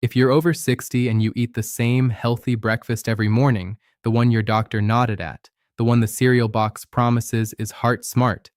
If you're over 60 and you eat the same healthy breakfast every morning, the one your doctor nodded at, the one the cereal box promises is heart smart,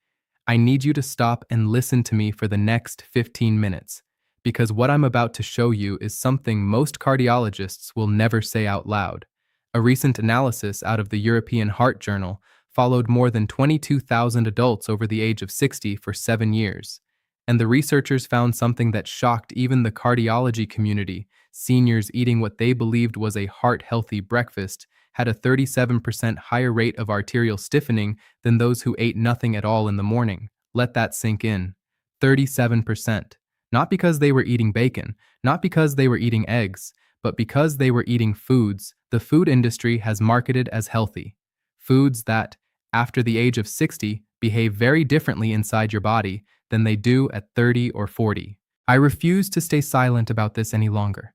I need you to stop and listen to me for the next 15 minutes, because what I'm about to show you is something most cardiologists will never say out loud. A recent analysis out of the European Heart Journal followed more than 22,000 adults over the age of 60 for 7 years. And the researchers found something that shocked even the cardiology community. Seniors eating what they believed was a heart-healthy breakfast had a 37% higher rate of arterial stiffening than those who ate nothing at all in the morning. Let that sink in. 37%. Not because they were eating bacon, not because they were eating eggs, but because they were eating foods the food industry has marketed as healthy. Foods that, after the age of 60, behave very differently inside your body than they do at 30 or 40. I refuse to stay silent about this any longer.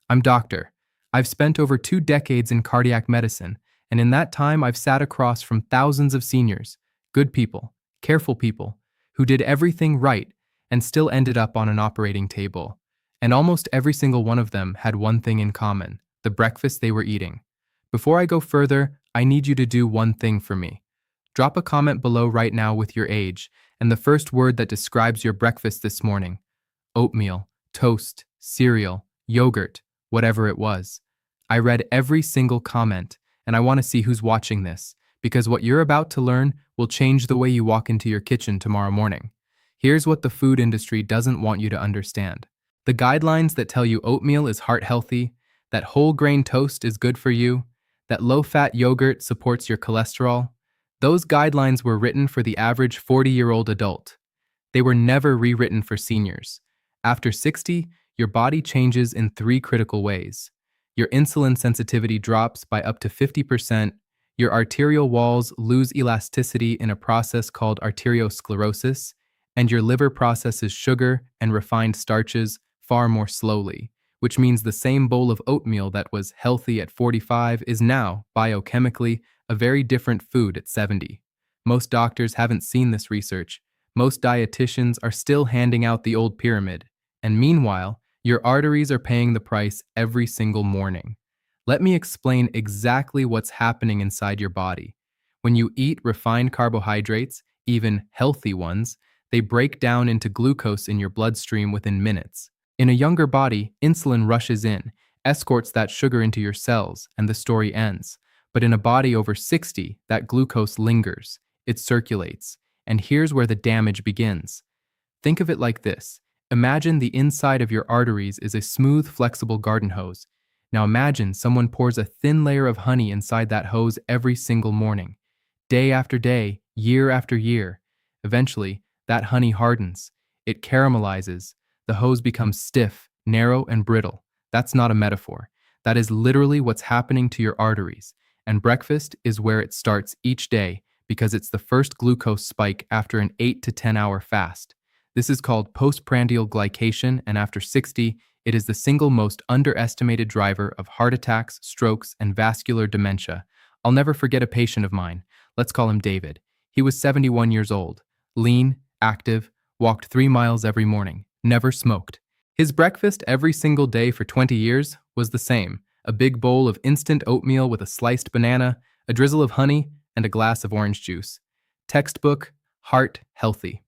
I'm doctor. I've spent over 2 decades in cardiac medicine, and in that time I've sat across from thousands of seniors, good people, careful people, who did everything right and still ended up on an operating table. And almost every single one of them had one thing in common: the breakfast they were eating. Before I go further, I need you to do one thing for me. Drop a comment below right now with your age and the first word that describes your breakfast this morning. Oatmeal, toast, cereal, yogurt, whatever it was. I read every single comment, and I want to see who's watching this, because what you're about to learn will change the way you walk into your kitchen tomorrow morning. Here's what the food industry doesn't want you to understand. The guidelines that tell you oatmeal is heart healthy, that whole grain toast is good for you, that low-fat yogurt supports your cholesterol, those guidelines were written for the average 40-year-old adult. They were never rewritten for seniors. After 60, your body changes in 3 critical ways. Your insulin sensitivity drops by up to 50%, your arterial walls lose elasticity in a process called arteriosclerosis, and your liver processes sugar and refined starches far more slowly, which means the same bowl of oatmeal that was healthy at 45 is now, biochemically, a very different food at 70. Most doctors haven't seen this research. Most dietitians are still handing out the old pyramid. And meanwhile, your arteries are paying the price every single morning. Let me explain exactly what's happening inside your body. When you eat refined carbohydrates, even healthy ones, they break down into glucose in your bloodstream within minutes. In a younger body, insulin rushes in, escorts that sugar into your cells, and the story ends. But in a body over 60, that glucose lingers. It circulates. And here's where the damage begins. Think of it like this. Imagine the inside of your arteries is a smooth, flexible garden hose. Now imagine someone pours a thin layer of honey inside that hose every single morning. Day after day, year after year. Eventually, that honey hardens. It caramelizes. The hose becomes stiff, narrow, and brittle. That's not a metaphor. That is literally what's happening to your arteries. And breakfast is where it starts each day because it's the first glucose spike after an 8 to 10 hour fast. This is called postprandial glycation, and after 60, it is the single most underestimated driver of heart attacks, strokes, and vascular dementia. I'll never forget a patient of mine. Let's call him David. He was 71 years old, lean, active, walked 3 miles every morning, never smoked. His breakfast every single day for 20 years was the same: a big bowl of instant oatmeal with a sliced banana, a drizzle of honey, and a glass of orange juice. Textbook, heart healthy.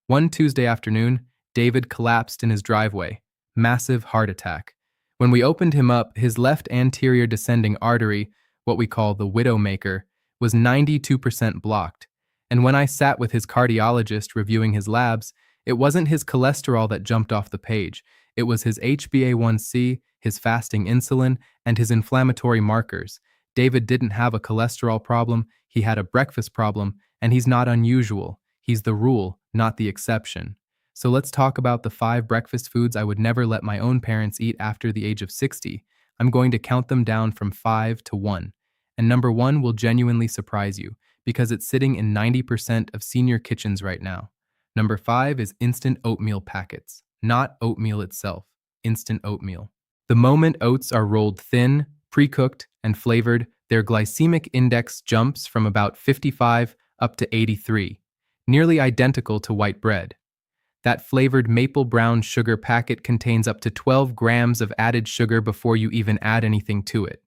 One Tuesday afternoon, David collapsed in his driveway. Massive heart attack. When we opened him up, his left anterior descending artery, what we call the widowmaker, was 92% blocked. And when I sat with his cardiologist reviewing his labs, it wasn't his cholesterol that jumped off the page. It was his HbA1c, his fasting insulin, and his inflammatory markers. David didn't have a cholesterol problem, he had a breakfast problem, and he's not unusual. He's the rule, not the exception. So let's talk about the 5 breakfast foods I would never let my own parents eat after the age of 60. I'm going to count them down from 5 to 1. And number 1 will genuinely surprise you, because it's sitting in 90% of senior kitchens right now. Number 5 is instant oatmeal packets. Not oatmeal itself, instant oatmeal. The moment oats are rolled thin, pre-cooked, and flavored, their glycemic index jumps from about 55 up to 83, nearly identical to white bread. That flavored maple brown sugar packet contains up to 12 grams of added sugar before you even add anything to it.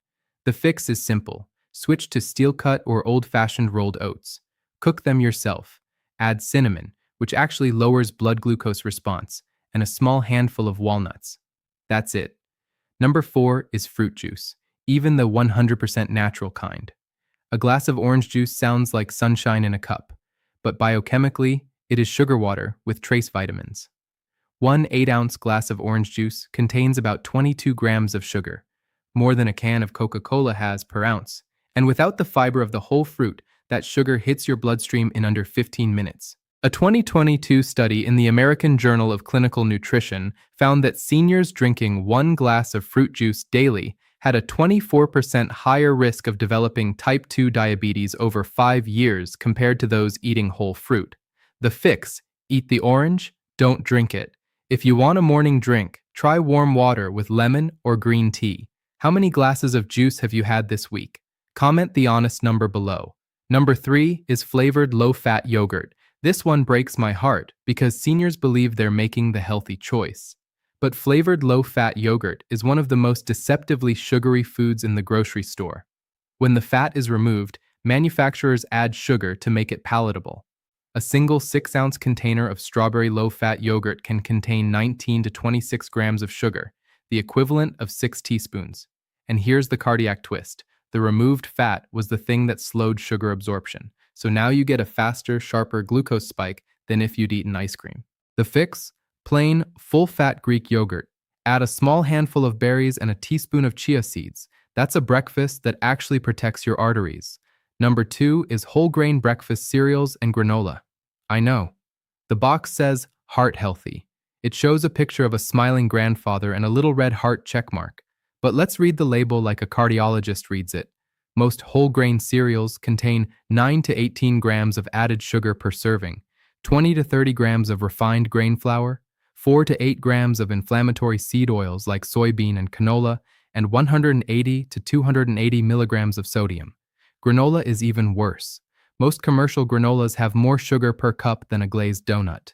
The fix is simple. Switch to steel-cut or old-fashioned rolled oats. Cook them yourself. Add cinnamon, which actually lowers blood glucose response, and a small handful of walnuts. That's it. Number 4 is fruit juice, even the 100% natural kind. A glass of orange juice sounds like sunshine in a cup, but biochemically, it is sugar water with trace vitamins. One 8-ounce glass of orange juice contains about 22 grams of sugar, more than a can of Coca-Cola has per ounce, and without the fiber of the whole fruit, that sugar hits your bloodstream in under 15 minutes. A 2022 study in the American Journal of Clinical Nutrition found that seniors drinking 1 glass of fruit juice daily had a 24% higher risk of developing type 2 diabetes over 5 years compared to those eating whole fruit. The fix: eat the orange, don't drink it. If you want a morning drink, try warm water with lemon or green tea. How many glasses of juice have you had this week? Comment the honest number below. Number 3 is flavored low-fat yogurt. This one breaks my heart because seniors believe they're making the healthy choice. But flavored low-fat yogurt is one of the most deceptively sugary foods in the grocery store. When the fat is removed, manufacturers add sugar to make it palatable. A single 6-ounce container of strawberry low-fat yogurt can contain 19 to 26 grams of sugar, the equivalent of 6 teaspoons. And here's the cardiac twist. The removed fat was the thing that slowed sugar absorption. So now you get a faster, sharper glucose spike than if you'd eaten ice cream. The fix? Plain, full-fat Greek yogurt. Add a small handful of berries and a teaspoon of chia seeds. That's a breakfast that actually protects your arteries. Number 2 is whole grain breakfast cereals and granola. I know. The box says heart healthy. It shows a picture of a smiling grandfather and a little red heart checkmark. But let's read the label like a cardiologist reads it. Most whole grain cereals contain 9 to 18 grams of added sugar per serving, 20 to 30 grams of refined grain flour, 4 to 8 grams of inflammatory seed oils like soybean and canola, and 180 to 280 milligrams of sodium. Granola is even worse. Most commercial granolas have more sugar per cup than a glazed donut.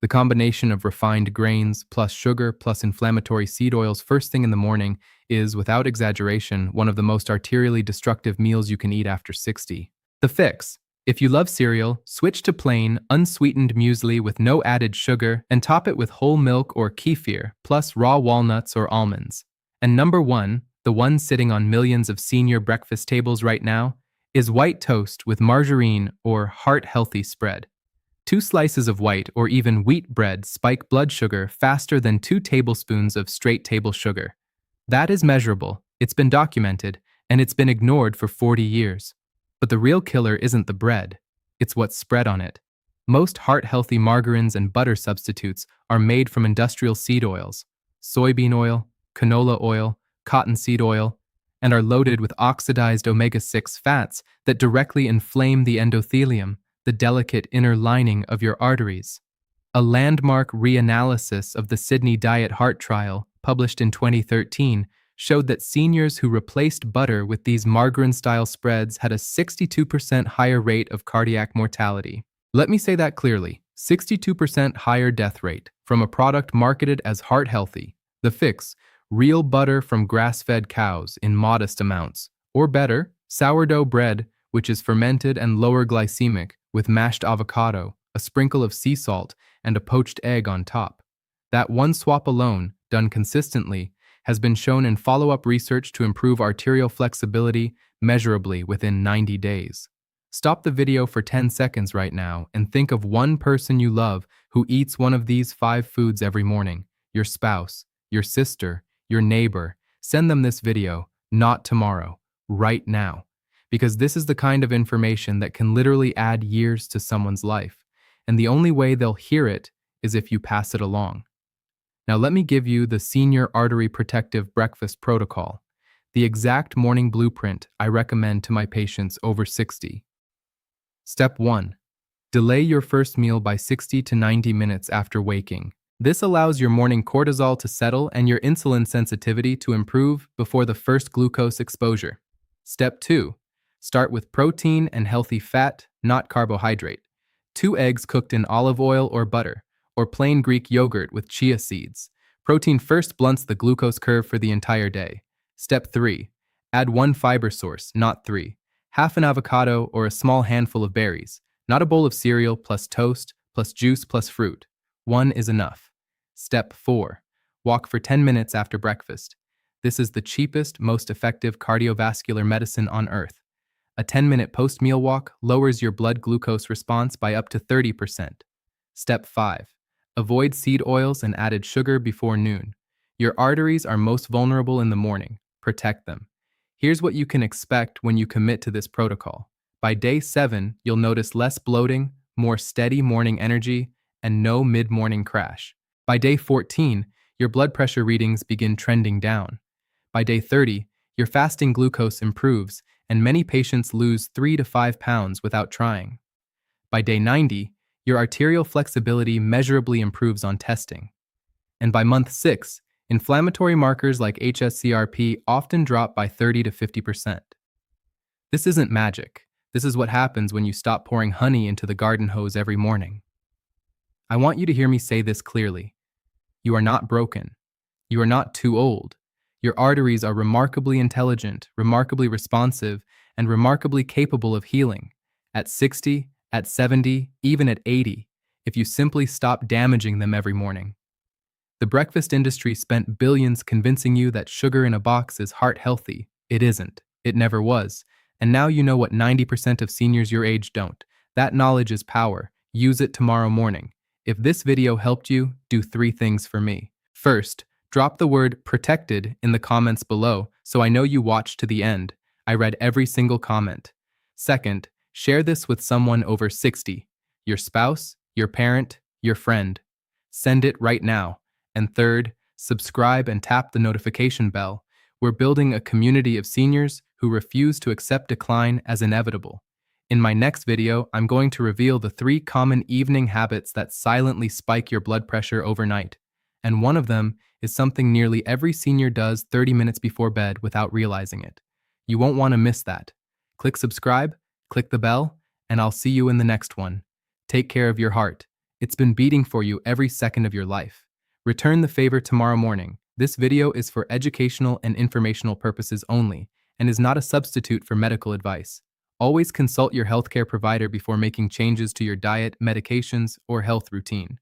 The combination of refined grains plus sugar plus inflammatory seed oils first thing in the morning is, without exaggeration, one of the most arterially destructive meals you can eat after 60. The fix: if you love cereal, switch to plain, unsweetened muesli with no added sugar and top it with whole milk or kefir, plus raw walnuts or almonds. And number 1, the one sitting on millions of senior breakfast tables right now, is white toast with margarine or heart-healthy spread. 2 slices of white or even wheat bread spike blood sugar faster than 2 tablespoons of straight table sugar. That is measurable, it's been documented, and it's been ignored for 40 years. But the real killer isn't the bread, it's what's spread on it. Most heart-healthy margarines and butter substitutes are made from industrial seed oils, soybean oil, canola oil, cottonseed oil, and are loaded with oxidized omega-6 fats that directly inflame the endothelium, the delicate inner lining of your arteries. A landmark reanalysis of the Sydney Diet Heart Trial, published in 2013, showed that seniors who replaced butter with these margarine-style spreads had a 62% higher rate of cardiac mortality. Let me say that clearly, 62% higher death rate from a product marketed as heart-healthy. The fix: real butter from grass-fed cows in modest amounts. Or better, sourdough bread, which is fermented and lower glycemic, with mashed avocado, a sprinkle of sea salt, and a poached egg on top. That one swap alone, done consistently, has been shown in follow-up research to improve arterial flexibility measurably within 90 days. Stop the video for 10 seconds right now and think of one person you love who eats one of these 5 foods every morning. Your spouse, your sister, your neighbor. Send them this video, not tomorrow, right now. Because this is the kind of information that can literally add years to someone's life, and the only way they'll hear it is if you pass it along. Now let me give you the Senior Artery Protective Breakfast Protocol, the exact morning blueprint I recommend to my patients over 60. Step 1. Delay your first meal by 60 to 90 minutes after waking. This allows your morning cortisol to settle and your insulin sensitivity to improve before the first glucose exposure. Step 2. Start with protein and healthy fat, not carbohydrate. 2 eggs cooked in olive oil or butter, or plain Greek yogurt with chia seeds. Protein first blunts the glucose curve for the entire day. Step 3. Add one fiber source, not three. Half an avocado or a small handful of berries, not a bowl of cereal plus toast plus juice plus fruit. One is enough. Step 4. Walk for 10 minutes after breakfast. This is the cheapest, most effective cardiovascular medicine on earth. A 10-minute post-meal walk lowers your blood glucose response by up to 30%. Step 5. Avoid seed oils and added sugar before noon. Your arteries are most vulnerable in the morning. Protect them. Here's what you can expect when you commit to this protocol. By day 7, you'll notice less bloating, more steady morning energy, and no mid-morning crash. By day 14, your blood pressure readings begin trending down. By day 30, your fasting glucose improves, and many patients lose 3 to 5 pounds without trying. By day 90, your arterial flexibility measurably improves on testing. And by month 6, inflammatory markers like hsCRP often drop by 30 to 50%. This isn't magic. This is what happens when you stop pouring honey into the garden hose every morning. I want you to hear me say this clearly. You are not broken. You are not too old. Your arteries are remarkably intelligent, remarkably responsive, and remarkably capable of healing. At 60, at 70, even at 80, if you simply stop damaging them every morning. The breakfast industry spent billions convincing you that sugar in a box is heart healthy. It isn't. It never was. And now you know what 90% of seniors your age don't. That knowledge is power. Use it tomorrow morning. If this video helped you, do 3 things for me. First, drop the word protected in the comments below so I know you watched to the end. I read every single comment. Second, share this with someone over 60. Your spouse, your parent, your friend. Send it right now. And third, subscribe and tap the notification bell. We're building a community of seniors who refuse to accept decline as inevitable. In my next video, I'm going to reveal the 3 common evening habits that silently spike your blood pressure overnight. And one of them is something nearly every senior does 30 minutes before bed without realizing it. You won't want to miss that. Click subscribe, click the bell, and I'll see you in the next one. Take care of your heart. It's been beating for you every second of your life. Return the favor tomorrow morning. This video is for educational and informational purposes only and is not a substitute for medical advice. Always consult your healthcare provider before making changes to your diet, medications, or health routine.